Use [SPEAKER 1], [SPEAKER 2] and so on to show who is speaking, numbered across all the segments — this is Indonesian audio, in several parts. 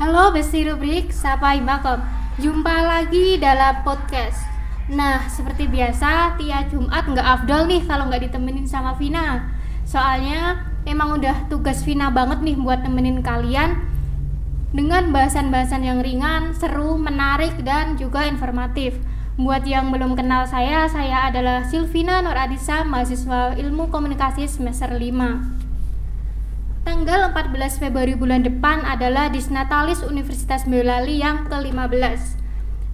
[SPEAKER 1] Halo Besti Rubrik, Sapa Makom. Jumpa lagi dalam podcast. Nah, seperti biasa, tiap Jumat nggak afdol nih kalau nggak ditemenin sama Vina. Soalnya emang udah tugas Vina banget nih buat nemenin kalian dengan bahasan-bahasan yang ringan, seru, menarik, dan juga informatif. Buat yang belum kenal saya adalah Silvina Nur Adisa, mahasiswa Ilmu Komunikasi semester 5. Tanggal 14 Februari bulan depan adalah Disnatalis Universitas Boyolali yang ke-15.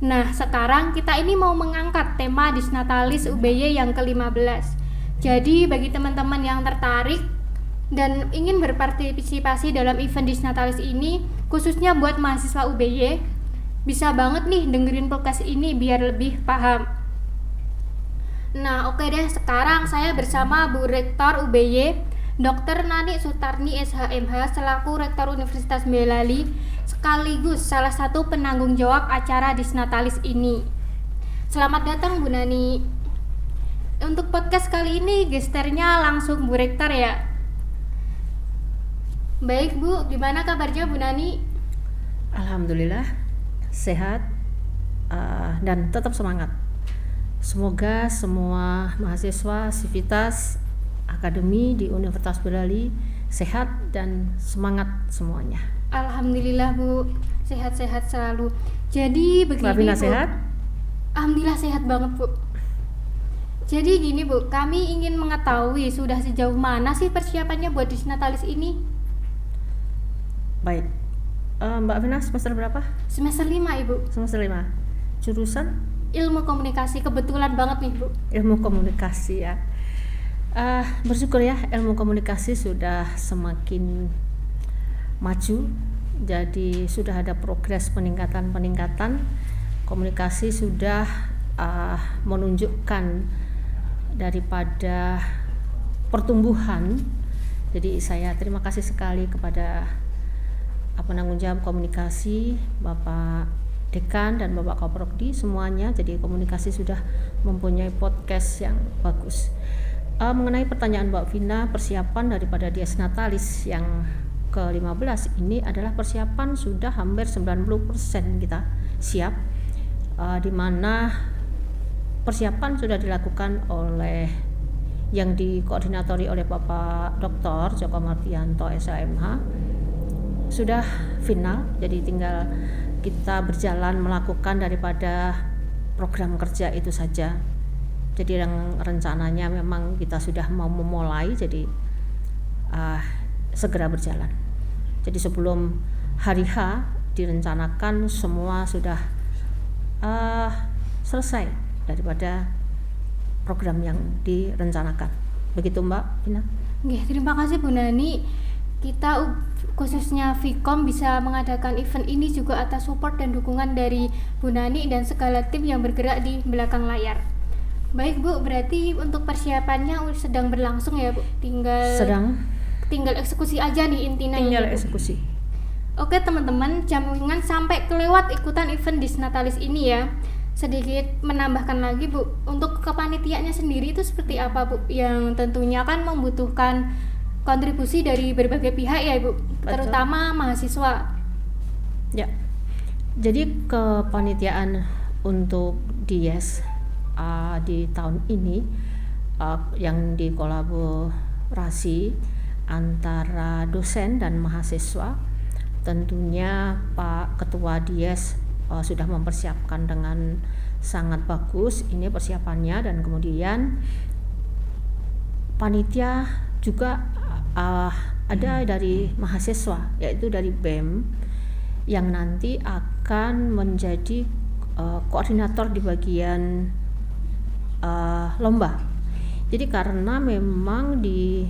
[SPEAKER 1] Nah, sekarang kita ini mau mengangkat tema Disnatalis UBY yang ke-15. Jadi, bagi teman-teman yang tertarik dan ingin berpartisipasi dalam event Disnatalis ini, khususnya buat mahasiswa UBY, bisa banget nih dengerin podcast ini biar lebih paham. Nah, oke deh, sekarang saya bersama Bu Rektor UBY, Dr. Nani Sutarni SHMH selaku Rektor Universitas Boyolali sekaligus salah satu penanggung jawab acara Disnatalis ini. Selamat datang Bu Nani. Untuk podcast kali ini gesternya langsung Bu Rektor ya. Baik Bu, gimana kabarnya Bu Nani?
[SPEAKER 2] Alhamdulillah sehat dan tetap semangat. Semoga semua mahasiswa Sivitas Akademi di Universitas Boyolali sehat dan semangat semuanya.
[SPEAKER 1] Alhamdulillah Bu, sehat-sehat selalu. Jadi begini
[SPEAKER 2] Mbak Vina
[SPEAKER 1] Bu.
[SPEAKER 2] sehat?
[SPEAKER 1] Alhamdulillah sehat banget Bu. Jadi gini Bu, kami ingin mengetahui sudah sejauh mana sih persiapannya buat Disnatalis ini?
[SPEAKER 2] Baik. Mbak Vina semester berapa?
[SPEAKER 1] Semester 5 Ibu.
[SPEAKER 2] Semester 5. Jurusan?
[SPEAKER 1] Ilmu Komunikasi, kebetulan banget nih Bu.
[SPEAKER 2] Ilmu Komunikasi ya. Bersyukur ya, ilmu komunikasi sudah semakin maju, jadi sudah ada progres peningkatan komunikasi sudah menunjukkan daripada pertumbuhan. Jadi saya terima kasih sekali kepada penanggung jawab komunikasi, Bapak Dekan dan Bapak Kaprodi semuanya. Jadi komunikasi sudah mempunyai podcast yang bagus. Mengenai pertanyaan Mbak Vina, persiapan daripada Disnatalis yang ke-15 ini adalah persiapan sudah hampir 90% kita siap, di mana persiapan sudah dilakukan oleh yang dikoordinatori oleh Bapak Dr. Joko Mardianto SHMH sudah final, jadi tinggal kita berjalan melakukan daripada program kerja itu saja. Jadi yang rencananya memang kita sudah mau memulai, jadi segera berjalan. Jadi sebelum hari H direncanakan semua sudah selesai daripada program yang direncanakan. Begitu Mbak Vina.
[SPEAKER 1] Oke, terima kasih Bu Nani. Kita khususnya Vkom bisa mengadakan event ini juga atas support dan dukungan dari Bu Nani dan segala tim yang bergerak di belakang layar. Baik Bu, berarti untuk persiapannya sedang berlangsung ya Bu? Tinggal eksekusi aja nih intinya.
[SPEAKER 2] Tinggal eksekusi.
[SPEAKER 1] Oke teman-teman, jangan sampai kelewat ikutan event Disnatalis ini ya. Sedikit menambahkan lagi Bu, untuk kepanitiaannya sendiri itu seperti apa Bu? Yang tentunya kan membutuhkan kontribusi dari berbagai pihak ya Ibu, terutama mahasiswa.
[SPEAKER 2] Ya, jadi kepanitiaan untuk DIES di tahun ini yang dikolaborasi antara dosen dan mahasiswa, tentunya Pak Ketua DIES sudah mempersiapkan dengan sangat bagus ini persiapannya, dan kemudian panitia juga ada dari mahasiswa, yaitu dari BEM yang nanti akan menjadi koordinator di bagian lomba. Jadi karena memang di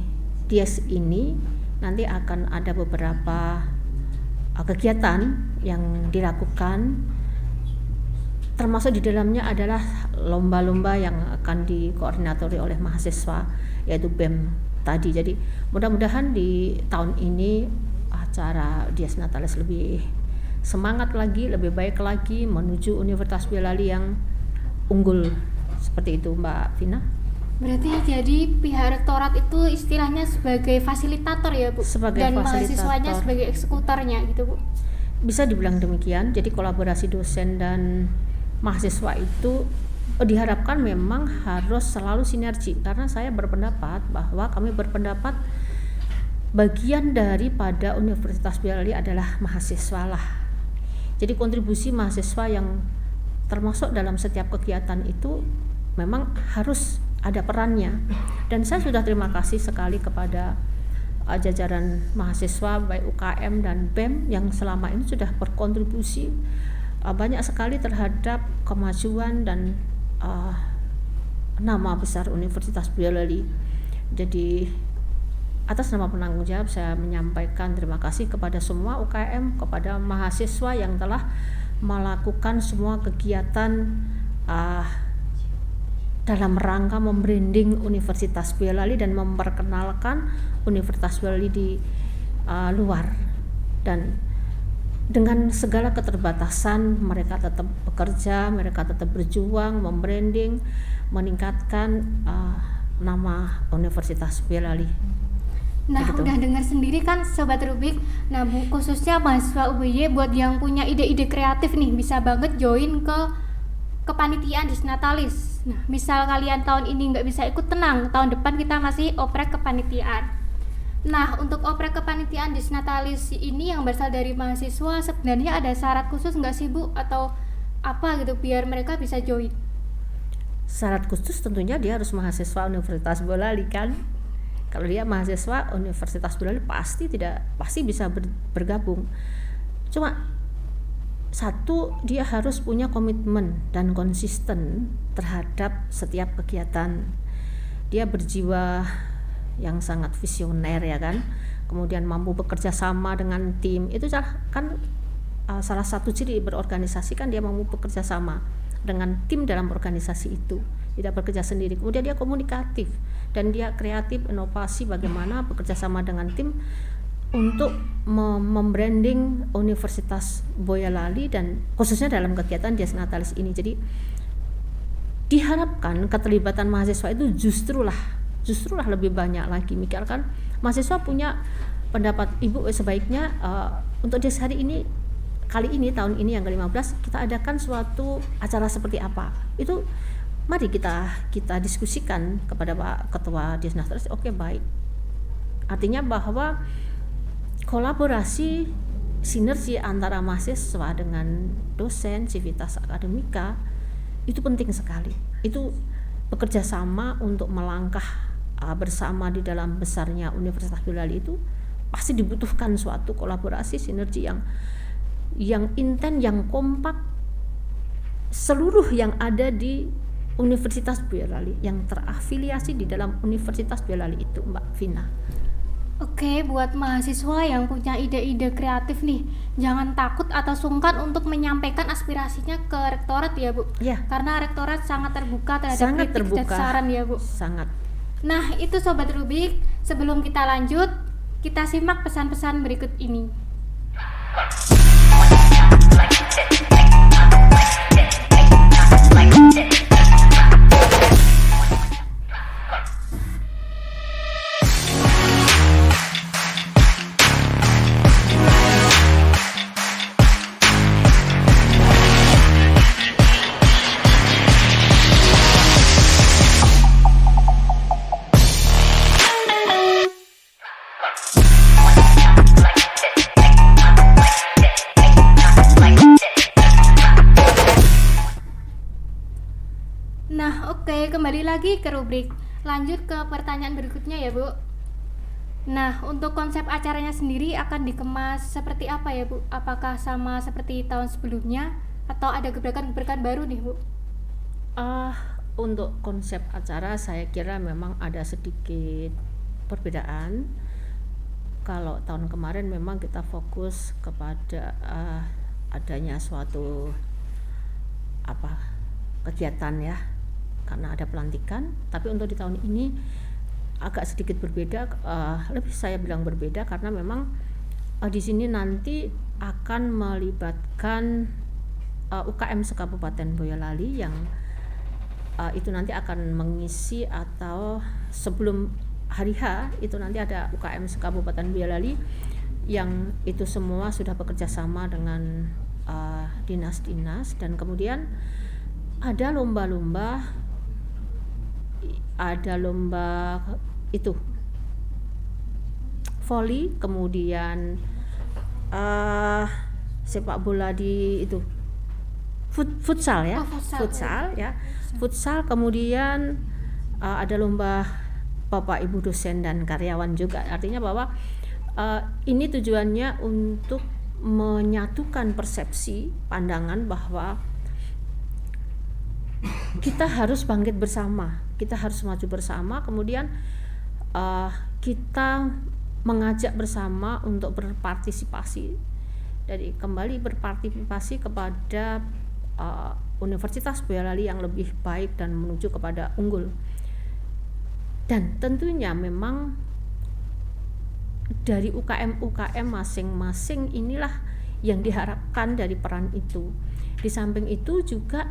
[SPEAKER 2] DIES ini nanti akan ada beberapa kegiatan yang dilakukan, termasuk di dalamnya adalah lomba-lomba yang akan dikoordinatori oleh mahasiswa, yaitu BEM tadi. Jadi mudah-mudahan di tahun ini acara DIES Natalis lebih semangat lagi, lebih baik lagi menuju Universitas Boyolali yang unggul, seperti itu Mbak Vina.
[SPEAKER 1] Berarti jadi pihak rektorat itu istilahnya sebagai fasilitator ya Bu,
[SPEAKER 2] sebagai
[SPEAKER 1] dan
[SPEAKER 2] fasilitator,
[SPEAKER 1] mahasiswanya sebagai eksekutornya gitu Bu.
[SPEAKER 2] Bisa dibilang demikian. Jadi kolaborasi dosen dan mahasiswa itu diharapkan memang harus selalu sinergi, karena saya berpendapat bahwa kami berpendapat bagian daripada Universitas Boyolali adalah mahasiswa lah. Jadi kontribusi mahasiswa yang termasuk dalam setiap kegiatan itu memang harus ada perannya, dan saya sudah terima kasih sekali kepada jajaran mahasiswa baik UKM dan BEM yang selama ini sudah berkontribusi banyak sekali terhadap kemajuan dan nama besar Universitas Boyolali. Jadi atas nama penanggung jawab saya menyampaikan terima kasih kepada semua UKM, kepada mahasiswa yang telah melakukan semua kegiatan dalam rangka membranding Universitas Boyolali dan memperkenalkan Universitas Boyolali di luar. Dan dengan segala keterbatasan mereka tetap bekerja, mereka tetap berjuang membranding, meningkatkan nama Universitas Boyolali.
[SPEAKER 1] Nah,
[SPEAKER 2] Begitu.
[SPEAKER 1] udah dengar sendiri kan Sobat Rubik. Nah Bu, khususnya mahasiswa UBY buat yang punya ide-ide kreatif nih, bisa banget join ke kepanitiaan DIES Natalis. Nah, misal kalian tahun ini nggak bisa ikut, tenang, tahun depan kita masih oprek kepanitiaan. Nah, untuk oprek kepanitiaan DIES Natalis ini yang berasal dari mahasiswa, sebenarnya ada syarat khusus nggak sih Bu, atau apa gitu biar mereka bisa join?
[SPEAKER 2] Syarat khusus tentunya dia harus mahasiswa Universitas Boyolali kan. Kalau dia mahasiswa Universitas Boyolali pasti bisa bergabung. Cuma satu, dia harus punya komitmen dan konsisten terhadap setiap kegiatan. Dia berjiwa yang sangat visioner ya kan. Kemudian mampu bekerja sama dengan tim. Itu kan salah satu ciri berorganisasi kan, dia mampu bekerja sama dengan tim dalam organisasi itu, tidak bekerja sendiri. Kemudian dia komunikatif dan dia kreatif, inovasi bagaimana bekerja sama dengan tim untuk membranding Universitas Boyolali dan khususnya dalam kegiatan DIES Natalis ini. Jadi diharapkan keterlibatan mahasiswa itu justru lah lebih banyak lagi. Misalkan mahasiswa punya pendapat, Ibu sebaiknya untuk DIES hari ini, kali ini, tahun ini yang ke-15 kita adakan suatu acara seperti apa, itu mari kita diskusikan kepada Pak Ketua DIES Natalis. Oke, baik. Artinya bahwa kolaborasi sinergi antara mahasiswa dengan dosen Civitas Akademika itu penting sekali. Itu bekerja sama untuk melangkah bersama di dalam besarnya Universitas Boyolali. Itu pasti dibutuhkan suatu kolaborasi sinergi yang intens, yang kompak, seluruh yang ada di Universitas Boyolali, yang terafiliasi di dalam Universitas Boyolali itu, Mbak Vina.
[SPEAKER 1] Oke, buat mahasiswa yang punya ide-ide kreatif nih, jangan takut atau sungkan untuk menyampaikan aspirasinya ke rektorat ya Bu.
[SPEAKER 2] Ya.
[SPEAKER 1] Karena rektorat sangat terbuka terhadap kritik dan saran ya Bu.
[SPEAKER 2] Sangat.
[SPEAKER 1] Nah, itu Sobat Rubik, sebelum kita lanjut, kita simak pesan-pesan berikut ini. Oke, kembali lagi ke rubrik. Lanjut ke pertanyaan berikutnya ya, Bu. Nah, untuk konsep acaranya sendiri akan dikemas seperti apa ya, Bu? Apakah sama seperti tahun sebelumnya atau ada gebrakan-gebrakan baru nih, Bu?
[SPEAKER 2] Untuk konsep acara saya kira memang ada sedikit perbedaan. Kalau tahun kemarin memang kita fokus kepada adanya suatu kegiatan ya, karena ada pelantikan. Tapi untuk di tahun ini agak sedikit berbeda, lebih saya bilang berbeda karena memang di sini nanti akan melibatkan UKM sekabupaten Boyolali yang itu nanti akan mengisi, atau sebelum hari H itu nanti ada UKM sekabupaten Boyolali yang itu semua sudah bekerja sama dengan dinas-dinas, dan kemudian ada lomba-lomba, ada lomba itu voli, kemudian sepak bola di itu futsal ya, futsal, kemudian ada lomba Bapak Ibu dosen dan karyawan juga. Artinya bahwa ini tujuannya untuk menyatukan persepsi pandangan bahwa kita harus bangkit bersama, kita harus maju bersama, kemudian kita mengajak bersama untuk berpartisipasi, dari kembali berpartisipasi kepada Universitas Boyolali yang lebih baik dan menuju kepada unggul. Dan tentunya memang dari UKM masing-masing inilah yang diharapkan dari peran itu. Di samping itu juga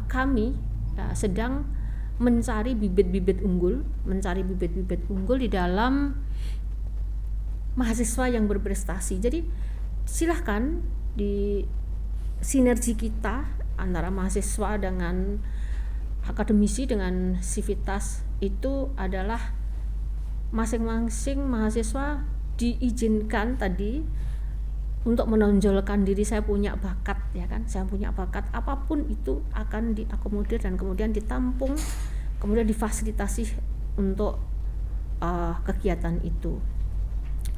[SPEAKER 2] kami sedang mencari bibit-bibit unggul di dalam mahasiswa yang berprestasi. Jadi silahkan di sinergi kita antara mahasiswa dengan akademisi dengan sivitas itu adalah masing-masing mahasiswa diizinkan tadi untuk menonjolkan diri. Saya punya bakat ya kan, saya punya bakat, apapun itu akan diakomodir dan kemudian ditampung, kemudian difasilitasi untuk kegiatan itu.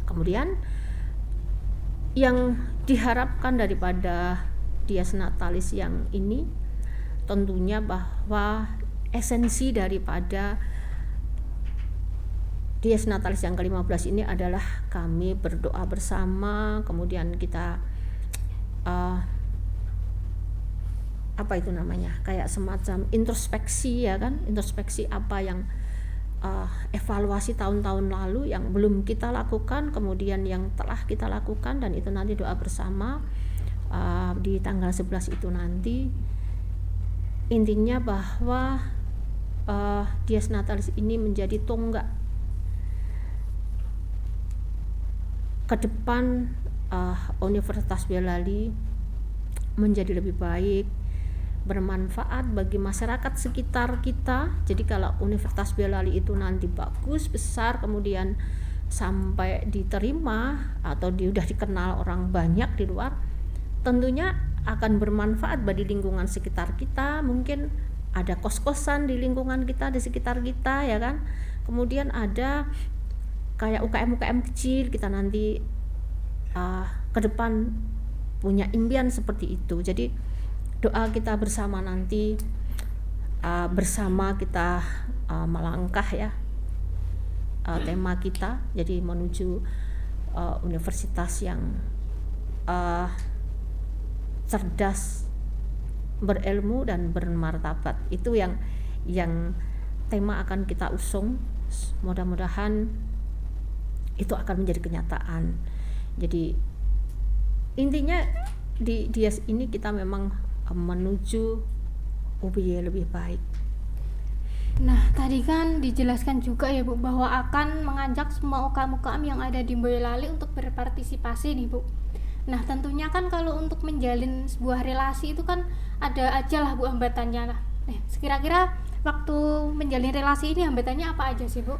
[SPEAKER 2] Kemudian yang diharapkan daripada Dies Natalis yang ini tentunya bahwa esensi daripada Dies Natalis yang ke-15 ini adalah kami berdoa bersama, kemudian kita kayak semacam introspeksi ya kan, introspeksi apa yang evaluasi tahun-tahun lalu yang belum kita lakukan, kemudian yang telah kita lakukan, dan itu nanti doa bersama di tanggal 11 itu nanti. Intinya bahwa Dies Natalis ini menjadi tonggak ke depan Universitas Boyolali menjadi lebih baik, bermanfaat bagi masyarakat sekitar kita. Jadi kalau Universitas Boyolali itu nanti bagus, besar, kemudian sampai diterima atau udah dikenal orang banyak di luar, tentunya akan bermanfaat bagi lingkungan sekitar kita. Mungkin ada kos-kosan di lingkungan kita, di sekitar kita ya kan. Kemudian ada kayak UKM kecil, kita nanti ke depan punya impian seperti itu. Jadi doa kita bersama nanti, bersama kita melangkah ya, tema kita jadi menuju universitas yang cerdas, berilmu dan bermartabat. Itu yang tema akan kita usung. Mudah-mudahan itu akan menjadi kenyataan. Jadi intinya di Dies ini kita memang menuju UBY lebih baik.
[SPEAKER 1] Nah, tadi kan dijelaskan juga ya Bu bahwa akan mengajak semua UKM yang ada di Boyolali untuk berpartisipasi nih Bu. Nah, tentunya kan kalau untuk menjalin sebuah relasi itu kan ada aja lah Bu hambatannya. Nah, kira-kira waktu menjalin relasi ini hambatannya apa aja sih Bu?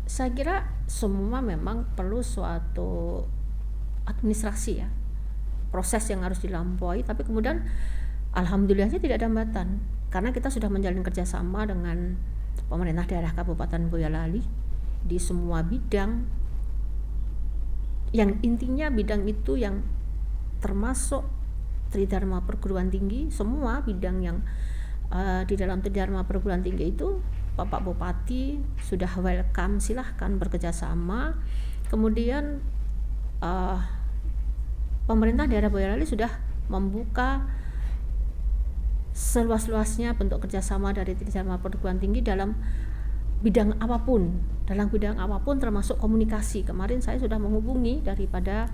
[SPEAKER 2] Saya kira semua memang perlu suatu administrasi ya, proses yang harus dilampaui. Tapi kemudian alhamdulillahnya tidak ada hambatan karena kita sudah menjalin kerjasama dengan pemerintah daerah Kabupaten Boyolali di semua bidang, yang intinya bidang itu yang termasuk Tridharma Perguruan Tinggi. Semua bidang yang di dalam Tridharma Perguruan Tinggi itu Bapak Bupati sudah welcome, silahkan bekerjasama. Kemudian pemerintah daerah Boyolali sudah membuka seluas-luasnya bentuk kerjasama dari Tridharma Perguruan Tinggi dalam bidang apapun, termasuk komunikasi. Kemarin saya sudah menghubungi daripada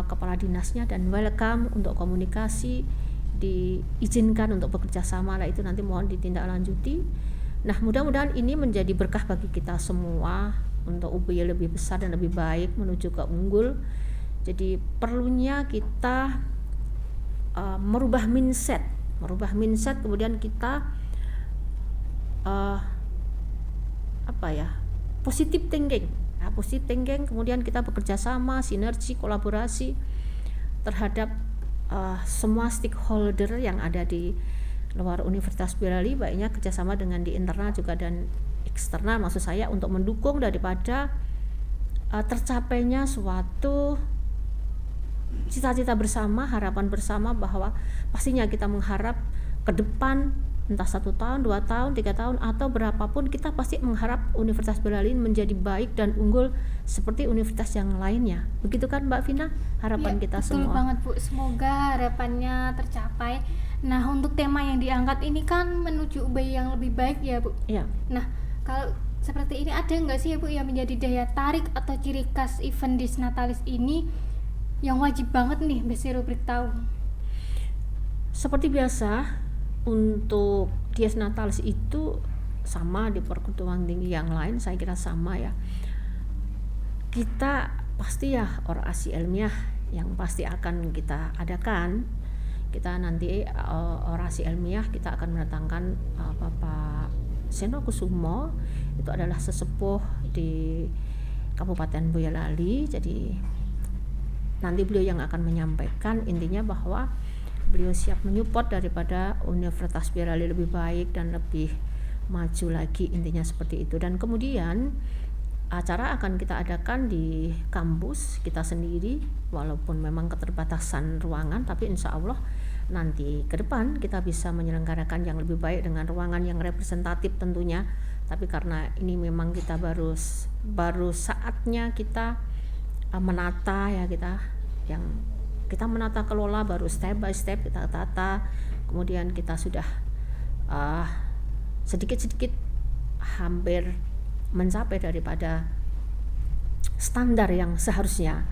[SPEAKER 2] kepala dinasnya dan welcome untuk komunikasi, diizinkan untuk bekerja sama lah, itu nanti mohon ditindaklanjuti. Nah, mudah-mudahan ini menjadi berkah bagi kita semua untuk UBY lebih besar dan lebih baik menuju ke unggul. Jadi perlunya kita merubah mindset, kemudian kita positive thinking, kemudian kita bekerja sama, sinergi, kolaborasi terhadap semua stakeholder yang ada di luar Universitas Boyolali, baiknya kerjasama dengan di internal juga dan eksternal, maksud saya untuk mendukung daripada tercapainya suatu cita-cita bersama, harapan bersama, bahwa pastinya kita mengharap ke depan entah 1 tahun, 2 tahun, 3 tahun atau berapapun, kita pasti mengharap Universitas Boyolali menjadi baik dan unggul seperti universitas yang lainnya. Begitu kan Mbak Vina harapan kita
[SPEAKER 1] betul
[SPEAKER 2] semua?
[SPEAKER 1] Betul banget Bu, semoga harapannya tercapai. Nah, untuk tema yang diangkat ini kan menuju UBY yang lebih baik ya Bu.
[SPEAKER 2] Iya.
[SPEAKER 1] Nah, kalau seperti ini ada nggak sih ya Bu yang menjadi daya tarik atau ciri khas event Disnatalis ini yang wajib banget nih Besi Rubrik tahu?
[SPEAKER 2] Seperti biasa, untuk Disnatalis itu sama di perguruan tinggi yang lain, saya kira sama ya. Kita pasti ya orasi ilmiah yang pasti akan kita adakan. Kita nanti orasi ilmiah kita akan mendatangkan Bapak Seno Kusumo, itu adalah sesepuh di Kabupaten Boyolali. Jadi nanti beliau yang akan menyampaikan, intinya bahwa beliau siap menyupport daripada Universitas Boyolali lebih baik dan lebih maju lagi, intinya seperti itu. Dan kemudian acara akan kita adakan di kampus kita sendiri, walaupun memang keterbatasan ruangan, tapi insya Allah nanti ke depan kita bisa menyelenggarakan yang lebih baik dengan ruangan yang representatif tentunya. Tapi karena ini memang kita baru saatnya kita menata ya, kita menata kelola, baru step by step kita tata, kemudian kita sudah sedikit-sedikit hampir mencapai daripada standar yang seharusnya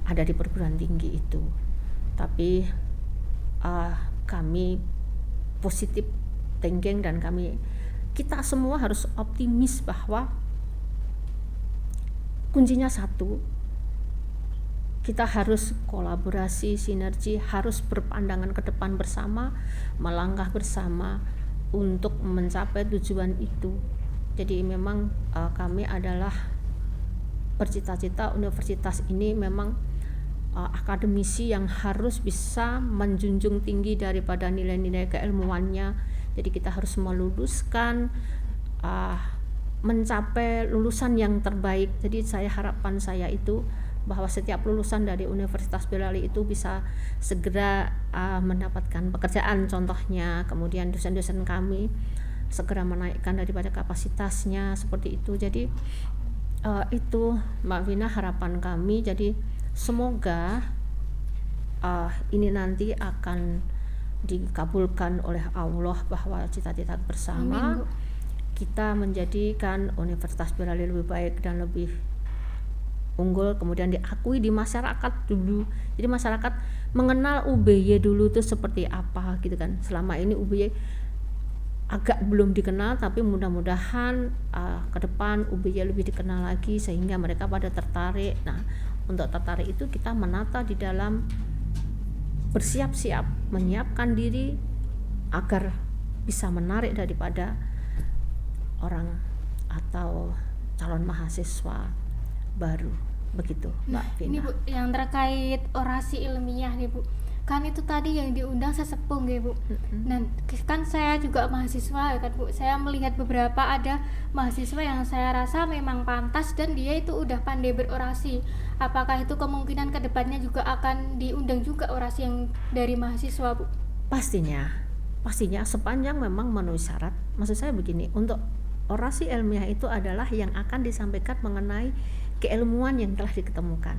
[SPEAKER 2] ada di perguruan tinggi itu. Tapi kami positif thinking dan kita semua harus optimis bahwa kuncinya satu, kita harus kolaborasi, sinergi, harus berpandangan ke depan bersama, melangkah bersama untuk mencapai tujuan itu. Jadi memang kami adalah bercita-cita universitas ini memang akademisi yang harus bisa menjunjung tinggi daripada nilai-nilai keilmuannya. Jadi kita harus meluluskan, mencapai lulusan yang terbaik. Jadi harapan saya itu bahwa setiap lulusan dari Universitas Boyolali itu bisa segera mendapatkan pekerjaan contohnya, kemudian dosen-dosen kami segera menaikkan daripada kapasitasnya seperti itu. Jadi itu Mbak Vina harapan kami. Jadi semoga ini nanti akan dikabulkan oleh Allah bahwa cita-cita bersama. Amin, kita menjadikan Universitas Boyolali lebih baik dan lebih unggul, kemudian diakui di masyarakat dulu. Jadi masyarakat mengenal UBY dulu itu seperti apa gitu kan. Selama ini UBY agak belum dikenal, tapi mudah-mudahan ke depan UBY lebih dikenal lagi sehingga mereka pada tertarik. Nah, untuk tertarik itu kita menata di dalam bersiap-siap, menyiapkan diri agar bisa menarik daripada orang atau calon mahasiswa baru. Begitu Mbak Vina.
[SPEAKER 1] Ini Bu, yang terkait orasi ilmiah nih Bu, kan itu tadi yang diundang sesepuh ya Bu. Dan kan saya juga mahasiswa ya kan Bu, saya melihat beberapa ada mahasiswa yang saya rasa memang pantas dan dia itu udah pandai berorasi. Apakah itu kemungkinan kedepannya juga akan diundang juga orasi yang dari mahasiswa Bu?
[SPEAKER 2] Pastinya sepanjang memang memenuhi syarat. Maksud saya begini, untuk orasi ilmiah itu adalah yang akan disampaikan mengenai keilmuan yang telah diketemukan.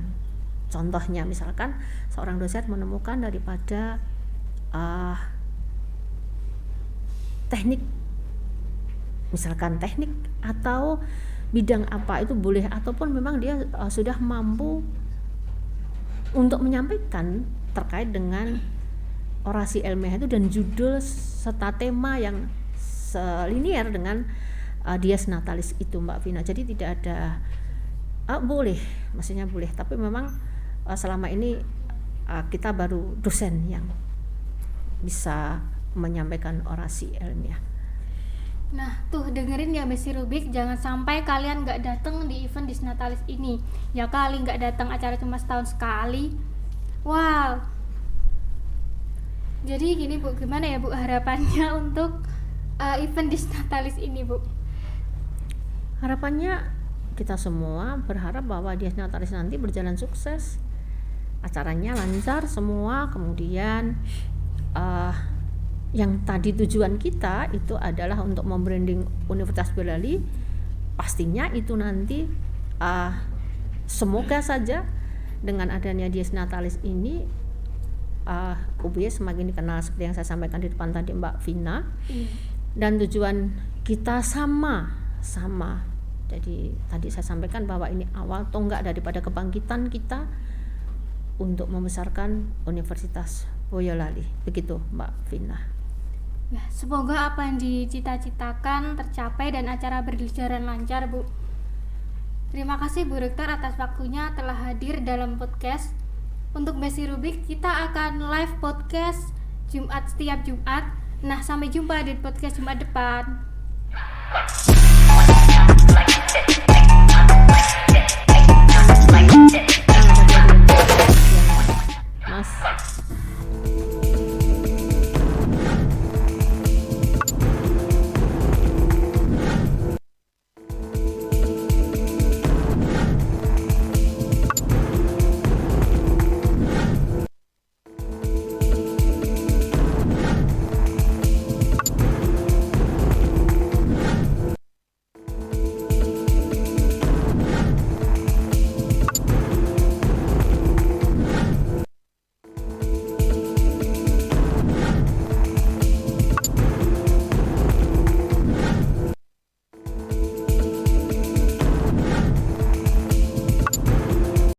[SPEAKER 2] Contohnya misalkan seorang dosen menemukan daripada teknik, misalkan teknik atau bidang apa itu boleh, ataupun memang dia sudah mampu untuk menyampaikan terkait dengan orasi ilmiah itu dan judul serta tema yang selinier dengan Dies Natalis itu Mbak Vina. Jadi tidak ada boleh, maksudnya boleh, tapi memang selama ini kita baru dosen yang bisa menyampaikan orasi ilmiah.
[SPEAKER 1] Nah tuh dengerin ya Messi Rubik, jangan sampai kalian gak datang di event Dies Natalis ini. Ya kali gak datang, acara cuma setahun sekali. Wow. Jadi gini Bu, gimana ya Bu harapannya untuk event Dies Natalis ini Bu?
[SPEAKER 2] Harapannya kita semua berharap bahwa Dies Natalis nanti berjalan sukses, acaranya lancar semua, kemudian yang tadi tujuan kita itu adalah untuk membranding Universitas Boyolali. Pastinya itu nanti semoga saja dengan adanya Dies Natalis ini UBY semakin dikenal seperti yang saya sampaikan di depan tadi Mbak Vina. Dan tujuan kita sama. Jadi tadi saya sampaikan bahwa ini awal tonggak daripada kebangkitan kita untuk membesarkan Universitas Boyolali. Begitu Mbak Vina.
[SPEAKER 1] Ya, semoga apa yang dicita-citakan tercapai dan acara berjalan lancar Bu. Terima kasih Bu Rektor atas waktunya telah hadir dalam podcast. Untuk Messi Rubik kita akan live podcast setiap Jumat. Nah sampai jumpa di podcast Jumat depan.